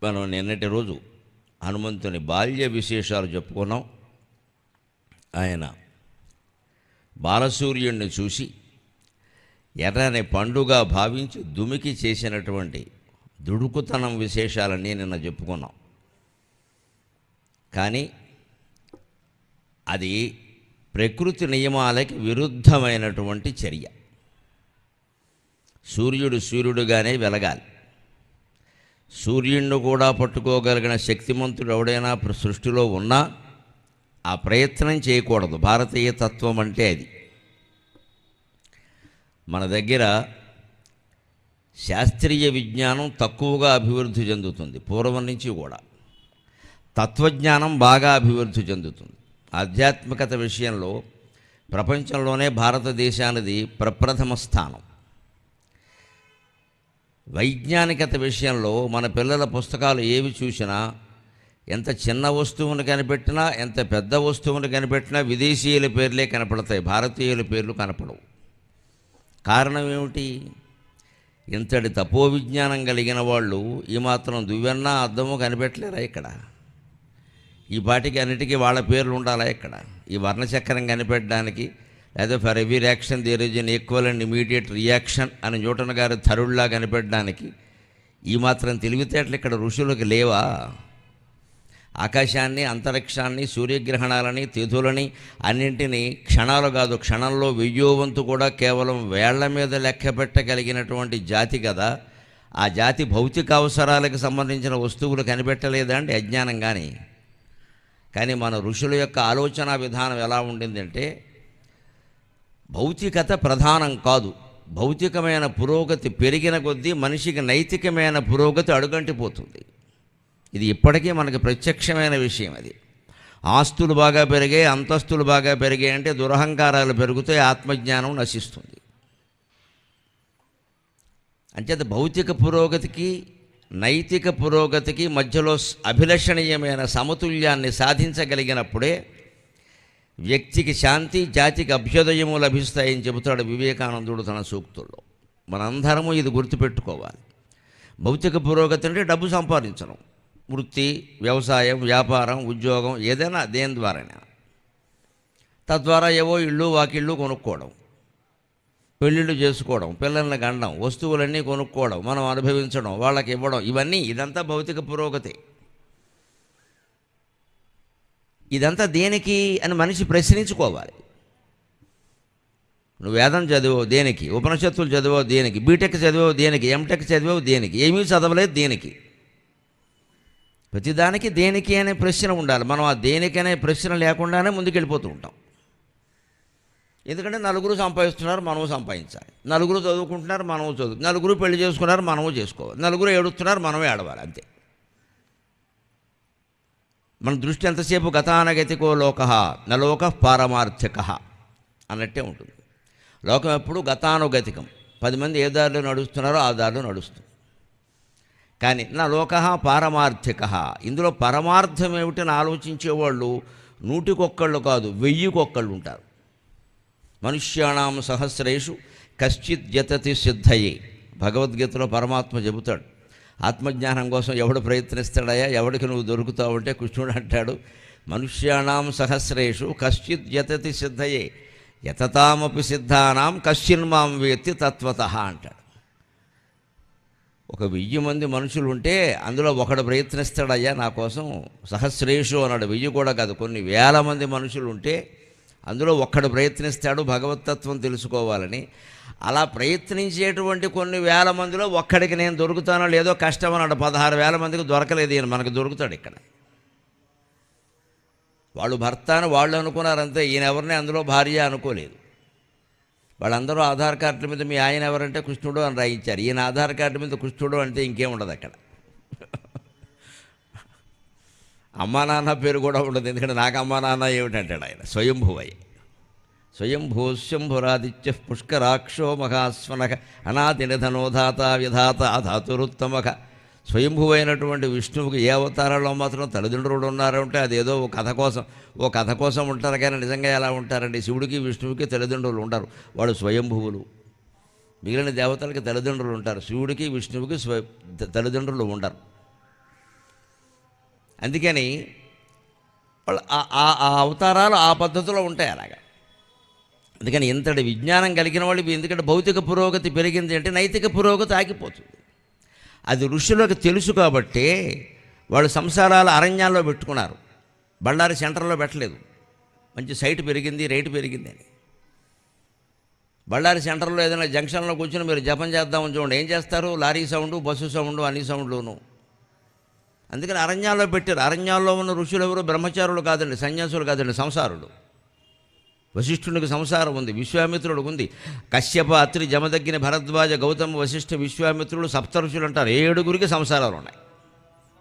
మనం నిన్నటి రోజు హనుమంతుని బాల్య విశేషాలు చెప్పుకున్నాం. ఆయన బాలసూర్యుడిని చూసి ఎర్రని పండుగ భావించి దుమికి చేసినటువంటి దుడుకుతనం విశేషాలన్నీ నిన్న చెప్పుకున్నాం. కానీ అది ప్రకృతి నియమాలకి విరుద్ధమైనటువంటి చర్య. సూర్యుడుగానే వెలగాలి. సూర్యుడిని కూడా పట్టుకోగలిగిన శక్తిమంతుడు ఎవడైనా సృష్టిలో ఉన్నా ఆ ప్రయత్నం చేయకూడదు. భారతీయ తత్వం అంటే అది. మన దగ్గర శాస్త్రీయ విజ్ఞానం తక్కువగా అభివృద్ధి చెందుతుంది. పూర్వం నుంచి కూడా తత్వజ్ఞానం బాగా అభివృద్ధి చెందుతుంది. ఆధ్యాత్మికత విషయంలో ప్రపంచంలోనే భారతదేశానిది ప్రప్రథమ స్థానం. వైజ్ఞానికత విషయంలో మన పిల్లల పుస్తకాలు ఏవి చూసినా, ఎంత చిన్న వస్తువును కనిపెట్టినా, ఎంత పెద్ద వస్తువును కనిపెట్టినా విదేశీయుల పేర్లే కనపడతాయి, భారతీయుల పేర్లు కనపడవు. కారణం ఏమిటి? ఇంతటి తపో విజ్ఞానం కలిగిన వాళ్ళు ఈ మాత్రం దువ్వెన్నా అద్దము కనిపెట్టలేరా ఇక్కడ? ఈ పాటికి అన్నిటికీ వాళ్ళ పేర్లు ఉండాలా ఇక్కడ? ఈ వర్ణచక్రం కనిపెట్టడానికి, లేదా for every reaction there is an equal and immediate reaction అని న్యూటన్ గారి థరుడ్లా కనిపెట్టడానికి ఈ మాత్రం తెలివితేటలు ఇక్కడ ఋషులకు లేవా? ఆకాశాన్ని, అంతరిక్షాన్ని, సూర్యగ్రహణాలని, తిథులని అన్నింటినీ క్షణాలు కాదు, క్షణంలో 1000వ వంతు కూడా కేవలం వేళ్ల మీద లెక్క పెట్టగలిగినటువంటి జాతి కదా. ఆ జాతి భౌతిక అవసరాలకు సంబంధించిన వస్తువులు కనిపెట్టలేదా అండి అజ్ఞానం? కానీ మన ఋషుల యొక్క ఆలోచన విధానం ఎలా ఉండిందంటే, భౌతికత ప్రధానం కాదు, భౌతికమైన పురోగతి పెరిగిన కొద్దీ మనిషికి నైతికమైన పురోగతి అడుగంటిపోతుంది. ఇది ఇప్పటికీ మనకి ప్రత్యక్షమైన విషయం. అది ఆస్తులు బాగా పెరిగాయి, అంతస్తులు బాగా పెరిగాయి అంటే దురహంకారాలు పెరుగుతాయి, ఆత్మజ్ఞానం నశిస్తుంది. అంచేత భౌతిక పురోగతికి నైతిక పురోగతికి మధ్యలో అభిలషణీయమైన సమతుల్యాన్ని సాధించగలిగినప్పుడే వ్యక్తికి శాంతి, జాతికి అభ్యుదయము లభిస్తాయని చెబుతాడు వివేకానందుడు తన సూక్తుల్లో. మనందరము ఇది గుర్తుపెట్టుకోవాలి. భౌతిక పురోగతి అంటే డబ్బు సంపాదించడం, వృత్తి, వ్యవసాయం, వ్యాపారం, ఉద్యోగం, ఏదైనా దేని ద్వారానే. తద్వారా ఏవో ఇళ్ళు వాకిళ్ళు కొనుక్కోవడం, పెళ్ళిళ్ళు చేసుకోవడం, పిల్లల్ని గండం, వస్తువులన్నీ కొనుక్కోవడం, మనం అనుభవించడం, వాళ్ళకి ఇవ్వడం, ఇదంతా భౌతిక పురోగతి. ఇదంతా దేనికి అని మనిషి ప్రశ్నించుకోవాలి. నువ్వు వేదం చదివావు దేనికి? ఉపనిషత్తులు చదివావు దేనికి? బీటెక్ చదివావు దేనికి? ఎంటెక్ చదివావు దేనికి? ఏమీ చదవలేదు దేనికి? ప్రతిదానికి దేనికి అనే ప్రశ్న ఉండాలి. మనం ఆ దేనికి అనే ప్రశ్న లేకుండానే ముందుకెళ్ళిపోతూ ఉంటాం. ఎందుకంటే నలుగురు సంపాదిస్తున్నారు, మనము సంపాదించాలి. నలుగురు చదువుకుంటున్నారు, మనము నలుగురు పెళ్లి చేసుకున్నారు, మనము చేసుకోవాలి. నలుగురు ఏడుస్తున్నారు, మనమే ఏడవాలి. అంతే. మన దృష్టి ఎంతసేపు గతానగతికో లోక నలోక పారమార్థిక అన్నట్టే ఉంటుంది. లోకం ఎప్పుడు గతానుగతికం. 10 మంది ఏ దారిలో నడుస్తున్నారో ఆ దారిలో నడుస్తుంది. కానీ నా లోక పారమార్థిక, ఇందులో పరమార్థం ఏమిటని ఆలోచించేవాళ్ళు 100 కాదు 1000 ఉంటారు. మనుష్యాణం సహస్రేషు కశ్చిత్ యతతి సిద్ధయే. భగవద్గీతలో పరమాత్మ చెబుతాడు, ఆత్మజ్ఞానం కోసం ఎవడు ప్రయత్నిస్తాడయా, ఎవడికి నువ్వు దొరుకుతావు అంటే కృష్ణుడు అంటాడు, మనుష్యాణం సహస్రేషు కశ్చిత్ యతతి సిద్ధయే యతతామపి సిద్ధానాం కశ్చిన్మాం వేత్తి తత్వతః అంటాడు. ఒక 1000 మంది మనుషులు ఉంటే అందులో ఒకడు ప్రయత్నిస్తాడయ్యా నా కోసం, సహస్రేషు అన్నాడు. 1000 కూడా కాదు, కొన్ని వేల మంది మనుషులు ఉంటే అందులో ఒక్కడు ప్రయత్నిస్తాడు భగవతత్వం తెలుసుకోవాలని. అలా ప్రయత్నించేటువంటి కొన్ని వేల మందిలో ఒక్కడికి నేను దొరుకుతానో లేదో కష్టం అన్నాడు. 16,000 మందికి దొరకలేదు ఈయన, మనకు దొరుకుతాడు ఇక్కడ. వాళ్ళు భర్త అని వాళ్ళు అనుకున్నారంతే, ఈయన ఎవరిని అందులో భార్య అనుకోలేదు. వాళ్ళందరూ ఆధార్ కార్డుల మీద మీ ఆయన ఎవరంటే కృష్ణుడు అని రాయించారు. ఈయన ఆధార్ కార్డు మీద కృష్ణుడు అంటే ఇంకేముండదు అక్కడ. అమ్మా నాన్న పేరు కూడా ఉండదు, ఎందుకంటే నాకు అమ్మా నాన్న ఏమిటంటాడు ఆయన. స్వయంభువయ్య, స్వయంభూశంభురాదిత్య పుష్కరాక్షో మహాస్వనక అనాదినిధనోధాత విధాత ధాతురుత్తమక. స్వయంభువైనటువంటి విష్ణువుకి ఏ అవతారాల్లో మాత్రం తల్లిదండ్రులు ఉన్నారంటే అదేదో ఓ కథ కోసం ఉంటారు, కానీ నిజంగా ఎలా ఉంటారండి? శివుడికి విష్ణువుకి తల్లిదండ్రులు ఉండరు, వాళ్ళు స్వయంభువులు. మిగిలిన దేవతలకి తల్లిదండ్రులు ఉంటారు, శివుడికి విష్ణువుకి తల్లిదండ్రులు ఉండరు. అందుకని వాళ్ళు ఆ అవతారాలు ఆ పద్ధతిలో ఉంటాయి అలాగా. అందుకని ఇంతటి విజ్ఞానం కలిగిన వాళ్ళు, ఎందుకంటే భౌతిక పురోగతి పెరిగింది అంటే నైతిక పురోగతి ఆగిపోతుంది. అది ఋషులకు తెలుసు కాబట్టి వాళ్ళు సంసారాలు అరణ్యాల్లో పెట్టుకున్నారు, బళ్ళారి సెంటర్లో పెట్టలేదు. మంచి సైటు పెరిగింది, రేటు పెరిగింది అని. బళ్ళారి సెంటర్లో ఏదైనా జంక్షన్లో కూర్చొని మీరు జపం చేద్దామని చూడండి, ఏం చేస్తారు? లారీ సౌండు, బస్సు సౌండు, అన్ని సౌండ్లోనూ. అందుకని అరణ్యాల్లో పెట్టారు. అరణ్యాల్లో ఉన్న ఋషులు ఎవరు? బ్రహ్మచారులు కాదండి, సన్యాసులు కాదండి, సంసారులు. వశిష్ఠునికి సంసారం ఉంది, విశ్వామిత్రుడు ఉంది. కశ్యప, అత్రి, జమదగ్గిని, భరద్వాజ, గౌతమ, వశిష్ఠ, విశ్వామిత్రుడు, సప్తఋషులు అంటారు. 7 సంసారాలు ఉన్నాయి.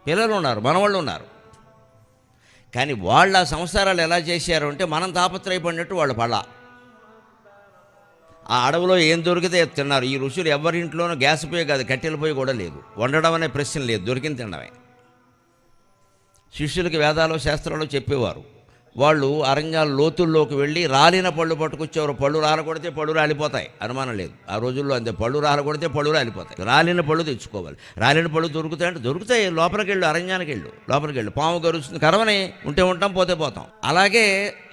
పిల్లలు ఉన్నారు, మనవాళ్ళు ఉన్నారు. కానీ వాళ్ళ సంసారాలు ఎలా చేశారు అంటే మనం తాపత్రయపడినట్టు వాళ్ళు పళ్ళ. ఆ అడవిలో ఏం దొరికితే తిన్నారు. ఈ ఋషులు ఎవరింట్లోనూ గ్యాస్ పొయ్యి కాదు, కట్టెల పొయ్యి కూడా లేదు, వండడం అనే ప్రశ్న లేదు, దొరికింది తినడమే. శిష్యులకి వేదాలు శాస్త్రాలు చెప్పేవారు. వాళ్ళు అరణ్యాల లోతుల్లోకి వెళ్ళి రాలిన పళ్ళు పట్టుకొచ్చేవారు. పళ్ళు రాలకొడితే పళ్ళు రాలిపోతాయి, అనుమానం లేదు. ఆ రోజుల్లో అంతే, పళ్ళు రాలకొడితే పళ్ళు రాలిపోతాయి. రాలిన పళ్ళు తెచ్చుకోవాలి. రాలిన పళ్ళు దొరుకుతాయంటే దొరుకుతాయి. లోపలికి వెళ్ళు, అరణ్యానికి వెళ్ళు, లోపలికి వెళ్ళు. పాము గరుస్తుంది, కరవని ఉంటే ఉంటాం, పోతే పోతాం. అలాగే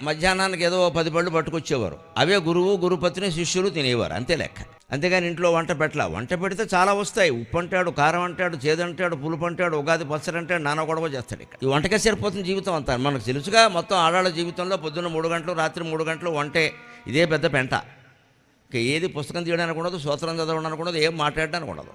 మధ్యాహ్నానికి ఏదో 10 పళ్ళు పట్టుకొచ్చేవారు. అవే గురువు, గురుపత్ని, శిష్యులు తినేవారు, అంతే లెక్క. అంతేగాని ఇంట్లో వంట పెట్టలా. వంట పెడితే చాలా వస్తాయి. ఉప్పు అంటాడు, కారం అంటాడు, చేదంటాడు, పులుపు అంటాడు, ఉగాది పచ్చడి అంటాడు, నానా గొడవ చేస్తాడు. ఇక్కడ ఈ వంటకే సరిపోతుంది జీవితం అంతా. మనకు తెలుసుగా, మొత్తం ఆడాళ్ళ జీవితంలో పొద్దున్న 3 గంటలు, రాత్రి 3 గంటలు వంటే. ఇదే పెద్ద పెంట. ఇక ఏది పుస్తకం తీయడానికి ఉండదు, స్తోత్రం చదవడానికి ఉండదు, ఏం మాట్లాడడానికి ఉండదు.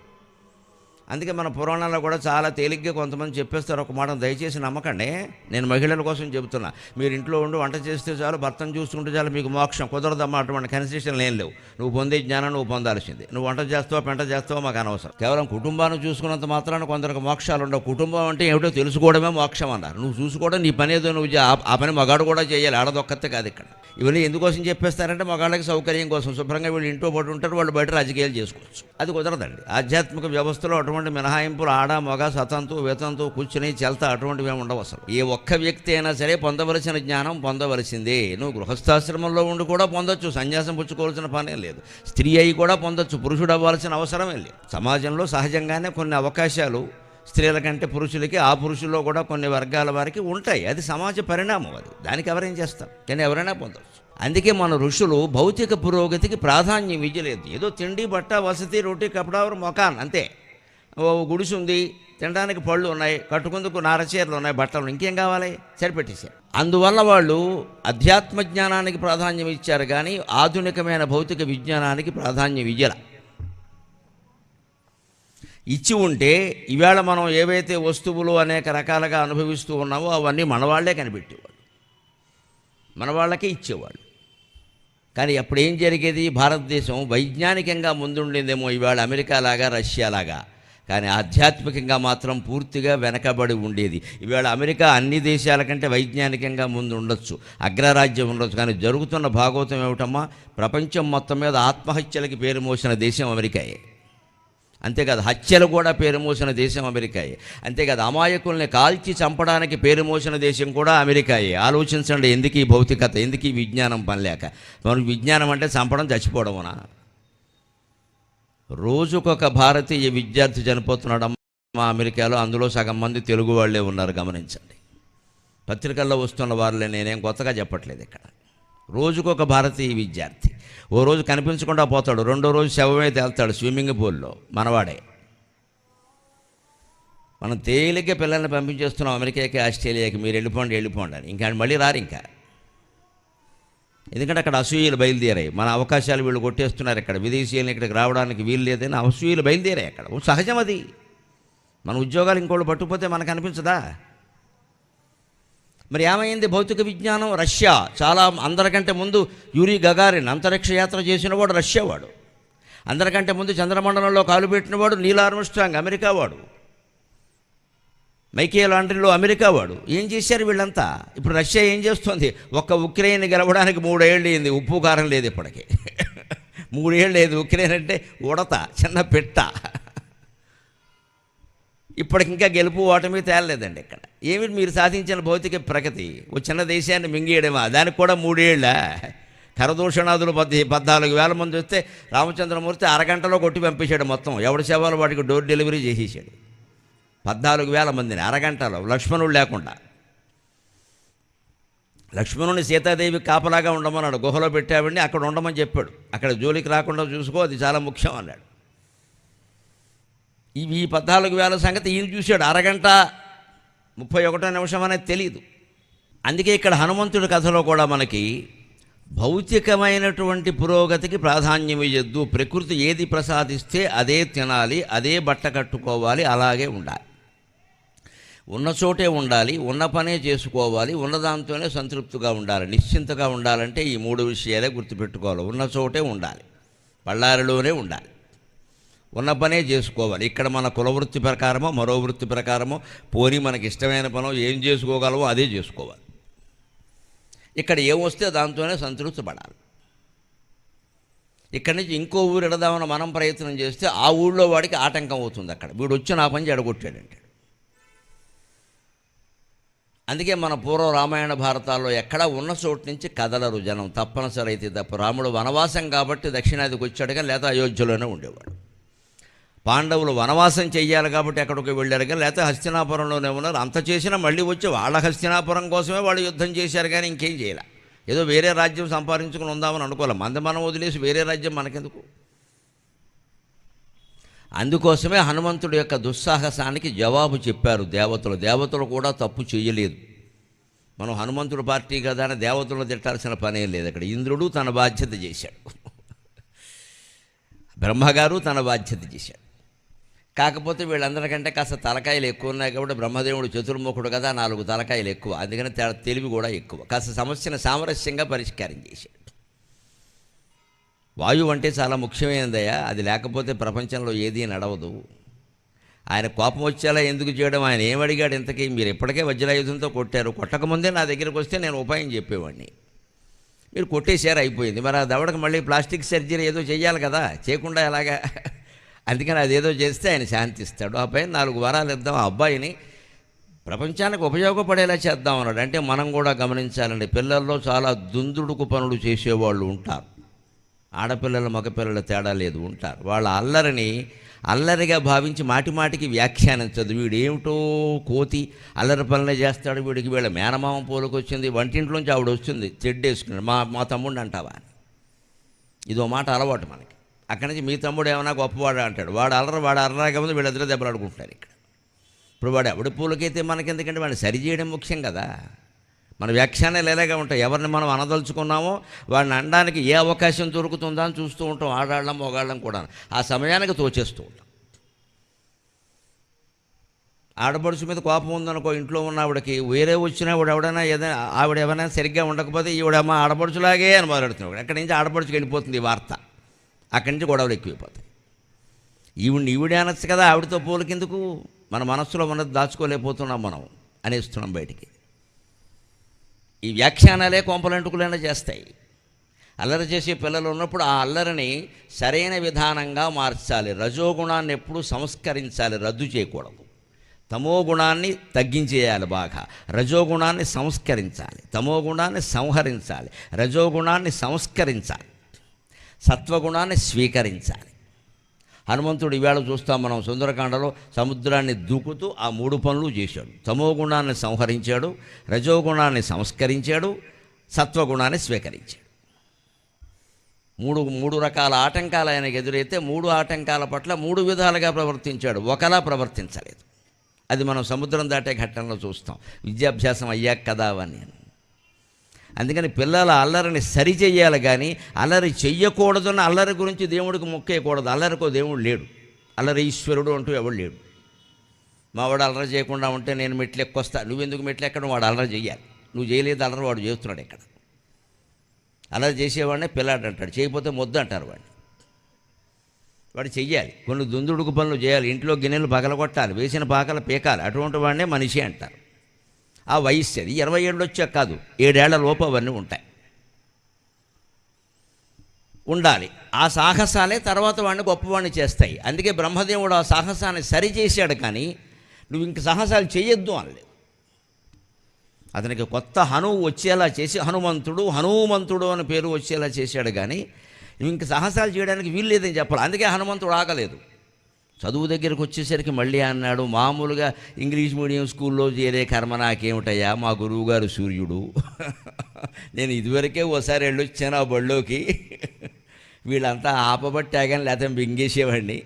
అందుకే మన పురాణాల్లో కూడా చాలా తేలిగ్గా కొంతమంది చెప్పేస్తారు ఒక మాట, దయచేసి నమ్మకండి. నేను మహిళల కోసం చెబుతున్నా. మీరు ఇంట్లో ఉండి వంట చేస్తే చాలు, భర్తను చూసుకుంటే చాలు, మీకు మోక్షం కుదరదమ్మా. అటువంటి కన్సెషన్లు ఏం లేవు. నువ్వు పొందే జ్ఞానం నువ్వు పొందాల్సిందే. నువ్వు వంట చేస్తావో పెంట చేస్తావో మాకు అనవసరం. కేవలం కుటుంబాన్ని చూసుకున్నంత మాత్రాన కొందరికి మోక్షాలు ఉండవు. కుటుంబం అంటే ఏమిటో తెలుసుకోవడమే మోక్షం అన్నారు. నువ్వు చూసుకోవడం నీ పని ఏదో నువ్వు ఆ పని మగాడు కూడా చేయాలి, ఆడదొక్కతే కాదు. ఇక్కడ ఇవన్నీ ఎందుకోసం చెప్పేస్తారంటే మగాళ్ళకి సౌకర్యం కోసం. శుభ్రంగా వీళ్ళు ఇంట్లో పడి ఉంటారు, వాళ్ళు బయట రాజకీయాలు చేసుకోవచ్చు. అది కుదరదండి. ఆధ్యాత్మిక వ్యవస్థలో అటువంటి మినహాయింపులు ఆడ మగ సతంతు వేతంతు కూర్చుని చెల్తా అటువంటివి ఏమి ఉండవు అసలు. ఏ ఒక్క వ్యక్తి అయినా సరే పొందవలసిన జ్ఞానం పొందవలసిందే. నువ్వు గృహస్థాశ్రమంలో ఉండి కూడా పొందొచ్చు, సన్యాసం పుచ్చుకోవాల్సిన పనే లేదు. స్త్రీ అయి కూడా పొందొచ్చు, పురుషుడు అవ్వాల్సిన అవసరమే లేదు. సమాజంలో సహజంగానే కొన్ని అవకాశాలు స్త్రీల కంటే పురుషులకి, ఆ పురుషుల్లో కూడా కొన్ని వర్గాల వారికి ఉంటాయి. అది సమాజ పరిణామం. అది దానికి ఎవరేం చేస్తారు, కానీ ఎవరైనా పొందవచ్చు. అందుకే మన ఋషులు భౌతిక పురోగతికి ప్రాధాన్యం ఇవ్వలేదు. ఏదో తిండి, బట్ట, వసతి, రోటీ, కపడావరు, మొకాన్ అంతే. ఓ గుడిసి ఉంది, తినడానికి పళ్ళు ఉన్నాయి, కట్టుకుందుకు నారచీరలు ఉన్నాయి, బట్టలు, ఇంకేం కావాలి, సరిపెట్టేశారు. అందువల్ల వాళ్ళు అధ్యాత్మ జ్ఞానానికి ప్రాధాన్యం ఇచ్చారు, కానీ ఆధునికమైన భౌతిక విజ్ఞానానికి ప్రాధాన్యం ఇయ్యాల. ఇచ్చి ఉంటే ఈవేళ మనం ఏవైతే వస్తువులు అనేక రకాలుగా అనుభవిస్తూ ఉన్నామో అవన్నీ మనవాళ్లే కనిపెట్టేవాళ్ళు, మనవాళ్ళకే ఇచ్చేవాళ్ళు. కానీ అప్పుడు ఏం జరిగేది? భారతదేశం వైజ్ఞానికంగా ముందుండేదేమో ఈవేళ అమెరికా లాగా, రష్యా లాగా, కానీ ఆధ్యాత్మికంగా మాత్రం పూర్తిగా వెనకబడి ఉండేది. ఈవేళ అమెరికా అన్ని దేశాల కంటే వైజ్ఞానికంగా ముందు ఉండొచ్చు, అగ్రరాజ్యం ఉండొచ్చు. కానీ జరుగుతున్న భాగవతం ఏమిటమ్మా? ప్రపంచం మొత్తం మీద ఆత్మహత్యలకి పేరు మోసిన దేశం అమెరికాయే. అంతేకాదు, హత్యలు కూడా పేరు మోసిన దేశం అమెరికాయే. అంతేకాదు, అమాయకుల్ని కాల్చి చంపడానికి పేరు మోసిన దేశం కూడా అమెరికాయే. ఆలోచించండి, ఎందుకు ఈ భౌతికత, ఎందుకు ఈ విజ్ఞానం పనిలేక? మనకు విజ్ఞానం అంటే చంపడం, చచ్చిపోవడమునా? రోజుకొక భారతీయ విద్యార్థి చనిపోతున్నాడమ్మా అమెరికాలో. అందులో సగం మంది తెలుగు వాళ్ళే ఉన్నారు, గమనించండి. పత్రికల్లో వస్తున్న వారులే, నేనేం కొత్తగా చెప్పట్లేదు ఇక్కడ. రోజుకొక భారతీయ విద్యార్థి ఓ రోజు కనిపించకుండా పోతాడు, రెండో రోజు శవమే తేల్తాడు స్విమ్మింగ్ పూల్లో, మనవాడే. మనం తేలిగ్గా పిల్లల్ని పంపించేస్తున్నాం అమెరికాకి, ఆస్ట్రేలియాకి, మీరు వెళ్ళిపోండి అని. ఇంకా మళ్ళీ రారు ఇంకా. ఎందుకంటే అక్కడ అసూయలు బయలుదేరాయి. మన అవకాశాలు వీళ్ళు కొట్టేస్తున్నారు. ఇక్కడ విదేశీయులను ఇక్కడికి రావడానికి వీలు లేదని అసూయలు బయలుదేరాయి. అక్కడ సహజం అది. మన ఉద్యోగాలు ఇంకోళ్ళు పట్టుకుపోతే మనకు అనిపించదా? మరి ఏమైంది భౌతిక విజ్ఞానం? రష్యా చాలా అందరికంటే ముందు యూరీ గగారిన్ అంతరిక్ష యాత్ర చేసిన వాడు రష్యా వాడు. అందరికంటే ముందు చంద్రమండలంలో కాలు పెట్టినవాడు నీల్ ఆర్మ్స్ట్రాంగ్, అమెరికా వాడు. మైకేల్ ఆండ్రిలో, అమెరికా వాడు. ఏం చేశారు వీళ్ళంతా? ఇప్పుడు రష్యా ఏం చేస్తుంది? ఒక్క ఉక్రెయిన్ గెలవడానికి 3 ఏళ్ళు అయింది. ఉప్పు కారం లేదు ఇప్పటికీ. 3 ఏళ్ళు లేదు. ఉక్రెయిన్ అంటే ఉడత, చిన్న పెట్ట. ఇప్పటికింకా గెలుపు ఓటమి తేలలేదండి ఇక్కడ. ఏమిటి మీరు సాధించిన భౌతిక ప్రగతి? ఓ చిన్న దేశాన్ని మింగేయడమా? దానికి కూడా 3 ఏళ్ళ? కరదూషణాదులు 14,000 మంది వస్తే రామచంద్రమూర్తి అరగంటలో కొట్టి పంపించాడు మొత్తం. ఎవడి సేవలు వాటికి డోర్ డెలివరీ చేసేసాడు. 14,000 మందిని అరగంటలో, లక్ష్మణుడు లేకుండా. లక్ష్మణుని సీతాదేవి కాపలాగా ఉండమన్నాడు, గుహలో పెట్టావండి అక్కడ ఉండమని చెప్పాడు. అక్కడ జోలికి రాకుండా చూసుకో, అది చాలా ముఖ్యం అన్నాడు. ఈ 14,000 సంగతి ఈయన చూశాడు. అరగంట 31 నిమిషం అనేది తెలియదు. అందుకే ఇక్కడ హనుమంతుడి కథలో కూడా మనకి భౌతికమైనటువంటి పురోగతికి ప్రాధాన్యం ఇవ్వద్దు, ప్రకృతి ఏది ప్రసాదిస్తే అదే తినాలి, అదే బట్ట కట్టుకోవాలి, అలాగే ఉండాలి, ఉన్న చోటే ఉండాలి, ఉన్న పనే చేసుకోవాలి, ఉన్నదాంతోనే సంతృప్తిగా ఉండాలి, నిశ్చింతగా ఉండాలంటే ఈ 3 విషయాలే గుర్తుపెట్టుకోవాలి. ఉన్న చోటే ఉండాలి, బళ్ళారిలోనే ఉండాలి, ఉన్న పనే చేసుకోవాలి. ఇక్కడ మన కులవృత్తి ప్రకారమో మరో వృత్తి ప్రకారమో పోనీ మనకి ఇష్టమైన పనో ఏం చేసుకోగలమో అదే చేసుకోవాలి. ఇక్కడ ఏమొస్తే దాంతోనే సంతృప్తి పడాలి. ఇక్కడి నుంచి ఇంకో ఊరు ఎడదామని మనం ప్రయత్నం చేస్తే ఆ ఊళ్ళో వాడికి ఆటంకం అవుతుంది. అక్కడ వీడు వచ్చి నా పని చెడగొట్టాడంటాడు. అందుకే మన పూర్వ రామాయణ భారతాల్లో ఎక్కడా ఉన్న చోటు నుంచి కదలరు జనం, తప్పనిసరి అయితే తప్ప. రాముడు వనవాసం కాబట్టి దక్షిణాదికి వచ్చాడుగా, లేదా అయోధ్యలోనే ఉండేవాడు. పాండవులు వనవాసం చెయ్యాలి కాబట్టి ఎక్కడికి వెళ్ళారుగా, లేకపోతే హస్తినాపురంలోనే ఉన్నారు. అంత చేసినా మళ్ళీ వచ్చి వాళ్ళ హస్తినాపురం కోసమే వాళ్ళు యుద్ధం చేశారు, కానీ ఇంకేం చేయాలి. ఏదో వేరే రాజ్యం సంపాదించుకుని ఉందామని అనుకోవాలి. మనం వదిలేసి వేరే రాజ్యం మనకెందుకు? అందుకోసమే హనుమంతుడి యొక్క దుస్సాహసానికి జవాబు చెప్పారు దేవతలు. దేవతలు కూడా తప్పు చేయలేదు. మనం హనుమంతుడి పార్టీ కదా అని దేవతలను తిట్టాల్సిన పనే లేదు. అక్కడ ఇంద్రుడు తన బాధ్యత చేశాడు, బ్రహ్మగారు తన బాధ్యత చేశాడు. కాకపోతే వీళ్ళందరికంటే కాస్త తలకాయలు ఎక్కువ ఉన్నాయి కాబట్టి బ్రహ్మదేవుడు చతుర్ముఖుడు కదా, 4 తలకాయలు ఎక్కువ, అందుకని తెలివి కూడా ఎక్కువ. కాస్త సమస్యను సామరస్యంగా పరిష్కారం చేశాడు. వాయువు అంటే చాలా ముఖ్యమైనదయ్యా, అది లేకపోతే ప్రపంచంలో ఏదీ నడవదు. ఆయన కోపం వచ్చేలా ఎందుకు చేయడం? ఆయన ఏమడిగాడు ఇంతకీ? మీరు ఎప్పటికే వజ్రాయుధంతో కొట్టారు, కొట్టకముందే నా దగ్గరికి వస్తే నేను ఉపాయం చెప్పేవాడిని, మీరు కొట్టేశారు, అయిపోయింది. మరి ఆ దవడకు మళ్ళీ ప్లాస్టిక్ సర్జరీ ఏదో చేయాలి కదా, చేయకుండా ఎలాగా? అందుకని అదేదో చేస్తే ఆయన శాంతిస్తాడు. ఆ పైన 4 వరాలు ఇద్దాం, ఆ అబ్బాయిని ప్రపంచానికి ఉపయోగపడేలా చేద్దాం అన్నాడు. అంటే మనం కూడా గమనించాలండి, పిల్లల్లో చాలా దుందుడుకు పనులు చేసేవాళ్ళు ఉంటారు. ఆడపిల్లల మగపిల్లల తేడా లేదు, ఉంటారు. వాళ్ళ అల్లరిగా భావించి మాటిమాటికి వ్యాఖ్యానించదు. వీడేమిటో కోతి అల్లరి పనులే చేస్తాడు, వీడికి వీళ్ళ మేనమామ పోలుకొచ్చింది, వంటింట్లోంచి ఆవిడ వస్తుంది చెడ్డేసుకున్నాడు, మా తమ్ముడిని అంటావా అని. ఇదో మాట అలవాటు మనకి. అక్కడి నుంచి మీ తమ్ముడు ఏమైనా గొప్పవాడు అంటాడు. వాడు అల్లరాగా ముందు వీళ్ళిద్దరూ దెబ్బలాడుకుంటారు ఇక్కడ. ఇప్పుడు వాడు ఎవడి పూలకైతే మనకెందుకంటే వాడిని సరిచేయడం ముఖ్యం కదా. మన వ్యాఖ్యానాలు ఎలాగా ఉంటాయి, ఎవరిని మనం అనదలుచుకున్నామో వాడిని అనడానికి ఏ అవకాశం దొరుకుతుందా అని చూస్తూ ఉంటాం, ఆడాళ్ళం మొగాళ్ళం కూడా. ఆ సమయానికి తోచేస్తూ ఉంటాం. ఆడపడుచు మీద కోపం ఉందనుకో, ఇంట్లో ఉన్న ఆవిడకి, వేరే వచ్చినా ఎవడైనా ఏదైనా ఆవిడ ఏమైనా సరిగ్గా ఉండకపోతే ఈవిడమ్మ ఆడపడుచులాగే అని మొదలెడుతున్నాడు. అక్కడి నుంచి ఆడపడుచుకి వెళ్ళిపోతుంది ఈ వార్త, అక్కడి నుంచి గొడవలు ఎక్కువైపోతాయి. ఈవిడే అనొచ్చు కదా, ఆవిడతో పోలికెందుకు? మన మనస్సులో ఉన్నది దాచుకోలేకపోతున్నాం మనం, అనేస్తున్నాం బయటికి. ఈ వ్యాఖ్యానాలే కొంపలంటుకులైనా చేస్తాయి. అల్లరి చేసే పిల్లలు ఉన్నప్పుడు ఆ అల్లరిని సరైన విధానంగా మార్చాలి. రజోగుణాన్ని ఎప్పుడూ సంస్కరించాలి, రద్దు చేయకూడదు. తమో గుణాన్ని తగ్గించేయాలి బాగా, రజోగుణాన్ని సంస్కరించాలి, తమో గుణాన్ని సంహరించాలి, రజోగుణాన్ని సంస్కరించాలి, సత్వగుణాన్ని స్వీకరించాలి. హనుమంతుడు ఈవేళ చూస్తాం మనం సుందరకాండలో, సముద్రాన్ని దూకుతూ ఆ 3 పనులు చేశాడు. తమో గుణాన్ని సంహరించాడు, రజోగుణాన్ని సంస్కరించాడు, సత్వగుణాన్ని స్వీకరించాడు. మూడు రకాల ఆటంకాలు ఆయనకు ఎదురైతే 3 ఆటంకాల పట్ల 3 విధాలుగా ప్రవర్తించాడు, ఒకలా ప్రవర్తించలేదు. అది మనం సముద్రం దాటే ఘట్టంలో చూస్తాం. విద్యాభ్యాసం అయ్యాక కదా అవన్నీ. అందుకని పిల్లల అల్లరిని సరిచెయ్యాలి, కానీ అల్లరి చెయ్యకూడదన్న అల్లరి గురించి దేవుడికి మొక్కేయకూడదు. అల్లరికో దేవుడు లేడు, అల్లరి ఈశ్వరుడు అంటూ ఎవడు లేడు. మావాడు అల్లరి చేయకుండా ఉంటే నేను మెట్లు ఎక్కొస్తా, నువ్వెందుకు మెట్లు ఎక్కడం? వాడు అల్లరి చెయ్యాలి. నువ్వు చేయలేదు అల్లరి, వాడు చేస్తున్నాడు. ఇక్కడ అల్లరి చేసేవాడినే పిల్లాడు అంటాడు, చేయకపోతే మొద్దు అంటారు వాడిని. వాడు చెయ్యాలి, కొన్ని దుందుడుకు పనులు చేయాలి, ఇంట్లో గిన్నెలు పగలగొట్టాలి, వేసిన పాకలు పీకాలి, అటువంటి వాడినే మనిషి అంటారు. ఆ వయస్సు అది 20 ఏళ్ళు వచ్చాక కాదు, 7 ఏళ్ల లోపు అవన్నీ ఉండాలి. ఆ సాహసాలే తర్వాత వాడిని గొప్పవాడిని చేస్తాయి. అందుకే బ్రహ్మదేవుడు ఆ సాహసాన్ని సరిచేశాడు, కానీ నువ్వు ఇంక సాహసాలు చేయొద్దు అనలేదు. అతనికి కొత్త హనువు వచ్చేలా చేసి హనుమంతుడు అని పేరు వచ్చేలా చేశాడు, కానీ నువ్వు ఇంక సాహసాలు చేయడానికి వీలు లేదని చెప్పాలి. అందుకే హనుమంతుడు ఆగలేదు. చదువు దగ్గరకు వచ్చేసరికి మళ్ళీ అన్నాడు, మామూలుగా ఇంగ్లీష్ మీడియం స్కూల్లో చేరే కర్మ నాకేమిటయ్యా, మా గురువుగారు సూర్యుడు. నేను ఇదివరకే ఓసారి వెళ్ళొచ్చాను ఆ బళ్ళోకి, వీళ్ళంతా ఆపబట్టాగాని లేకపోతే మింగేసేవాడిని.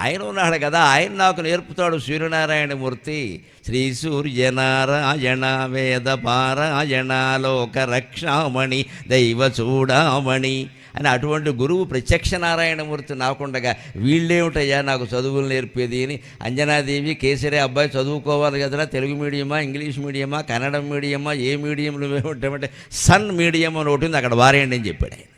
ఆయన ఉన్నాడు కదా, ఆయన నాకు నేర్పుతాడు. సూర్యనారాయణమూర్తి శ్రీ సూర్యనారాయణ వేద పారాయణ లోక రక్షామణి దైవ చూడామణి అని అటువంటి గురువు ప్రత్యక్ష నారాయణమూర్తి నాకుండగా వీళ్ళేమిటయ్యా నాకు చదువులు నేర్పేది అని అంజనాదేవి కేసరి అబ్బాయి చదువుకోవాలి కదరా, తెలుగు మీడియమా ఇంగ్లీష్ మీడియమా కన్నడం మీడియమా ఏ మీడియంలో ఏమిటంటే సన్ మీడియం అని ఒకటి ఉంది, అక్కడ వారేయండి అని చెప్పాడు ఆయన.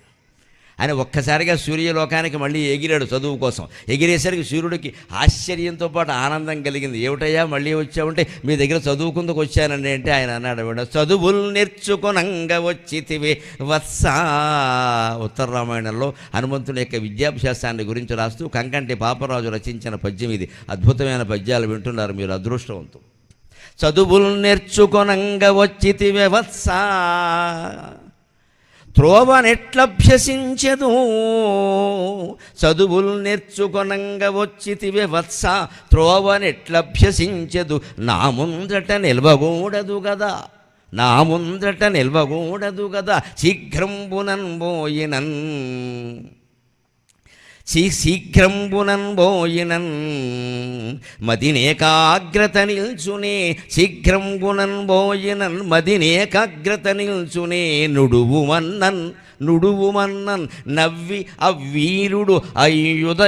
ఆయన ఒక్కసారిగా సూర్యలోకానికి మళ్ళీ ఎగిరాడు చదువు కోసం. ఎగిరేసరికి సూర్యుడికి ఆశ్చర్యంతో పాటు ఆనందం కలిగింది. ఏమిటయ్యా మళ్ళీ వచ్చావంటే, మీ దగ్గర చదువుకుందుకు వచ్చానండి అంటే ఆయన అన్నాడు, చదువులు నేర్చుకొనంగ వచ్చితివే వత్సా. ఉత్తర రామాయణంలో హనుమంతుని యొక్క విద్యాభ్యాసాన్ని గురించి రాస్తూ కంకంటి పాపరాజు రచించిన పద్యం ఇది. అద్భుతమైన పద్యాలు వింటున్నారు మీరు, అదృష్టవంతులు. చదువులు నేర్చుకొనంగ వచ్చితివే వత్సా త్రోవనెట్లభ్యసించెదు. చదువులు నేర్చుకొనంగ వచ్చితివే వత్స త్రోవనెట్లభ్యసించెదు. నా ముందట నిల్వకూడదు గదా, నా ముందట నిల్వకూడదు గదా, శీఘ్రంబునన్ పోయినన్ శీఘ్రంబునన్ పోయినన్ మదినేకాగ్రత నిల్చునే. శీఘ్రంబునన్ పోయినన్ మదినేకాగ్రత నిల్చునే. నుడువుమన్నన్ నవ్వి అవ్వీరుడు అయ్యుదయాస్తాద్రులయందు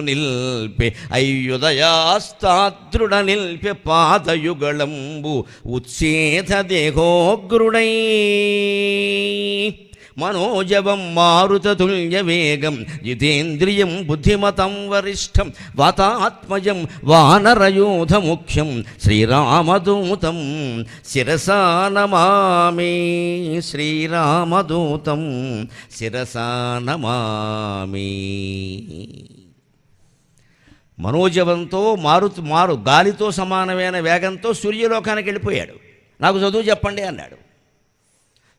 నిల్పే. అయ్యుదయాస్తాద్రుడ నిల్పే పాదయుగళంబు ఉచ్ఛేద దేహోగ్రుడై. మనోజవం మారుతతుల్య వేగం జితేంద్రియం బుద్ధిమతం వరిష్టం వాతాత్మజం వానరయూధ ముఖ్యం శ్రీరామదూతం శిరసా నమామి. శ్రీరామదూతం శిరసా నమామి. మనోజవంతో గాలితో సమానమైన వేగంతో సూర్యలోకానికి వెళ్ళిపోయాడు. నాకు చదువు చెప్పండి అన్నాడు.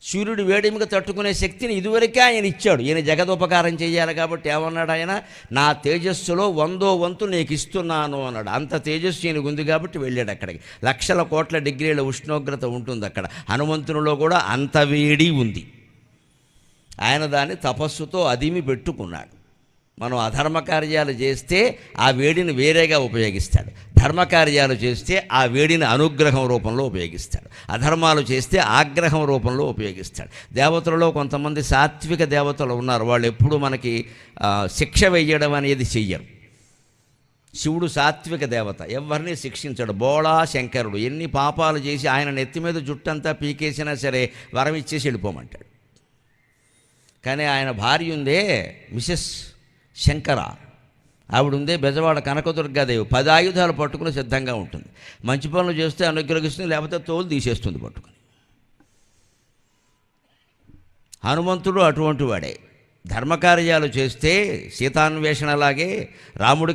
సూర్యుడు వేడిమిగా తట్టుకునే శక్తిని ఇదివరకే ఆయన ఇచ్చాడు. ఈయన జగదోపకారం చేయాలి కాబట్టి ఏమన్నాడు ఆయన, నా తేజస్సులో 100వ వంతు నీకు ఇస్తున్నాను అన్నాడు. అంత తేజస్సు ఈయనకు ఉంది కాబట్టి వెళ్ళాడు అక్కడికి. లక్షల కోట్ల డిగ్రీల ఉష్ణోగ్రత ఉంటుంది అక్కడ. హనుమంతునిలో కూడా అంత వేడి ఉంది. ఆయన దాన్ని తపస్సుతో అదిమి పెట్టుకున్నాడు. మనం అధర్మ కార్యాలు చేస్తే ఆ వేడిని వేరేగా ఉపయోగిస్తాడు, ధర్మకార్యాలు చేస్తే ఆ వేడిని అనుగ్రహం రూపంలో ఉపయోగిస్తాడు, అధర్మాలు చేస్తే ఆగ్రహం రూపంలో ఉపయోగిస్తాడు. దేవతలలో కొంతమంది సాత్విక దేవతలు ఉన్నారు, వాళ్ళు ఎప్పుడు మనకి శిక్ష వేయడం అనేది చెయ్యరు. శివుడు సాత్విక దేవత, ఎవరిని శిక్షించడు. బోళా శంకరుడు ఎన్ని పాపాలు చేసి ఆయన నెత్తి మీద జుట్టంతా పీకేసినా సరే వరం ఇచ్చేసి వెళ్ళిపోమంటాడు. కానీ ఆయన భార్య ఉందే మిసెస్ శంకర, ఆవిడుందే బెజవాడ కనకదుర్గాదేవి, 10 ఆయుధాలు పట్టుకుని సిద్ధంగా ఉంటుంది. మంచి పనులు చేస్తే అనుగ్రహిస్తుంది, లేకపోతే తోలు తీసేస్తుంది పట్టుకుని. హనుమంతుడు అటువంటి వాడే. ధర్మకార్యాలు చేస్తే సీతాన్వేషణలాగే రాముడికి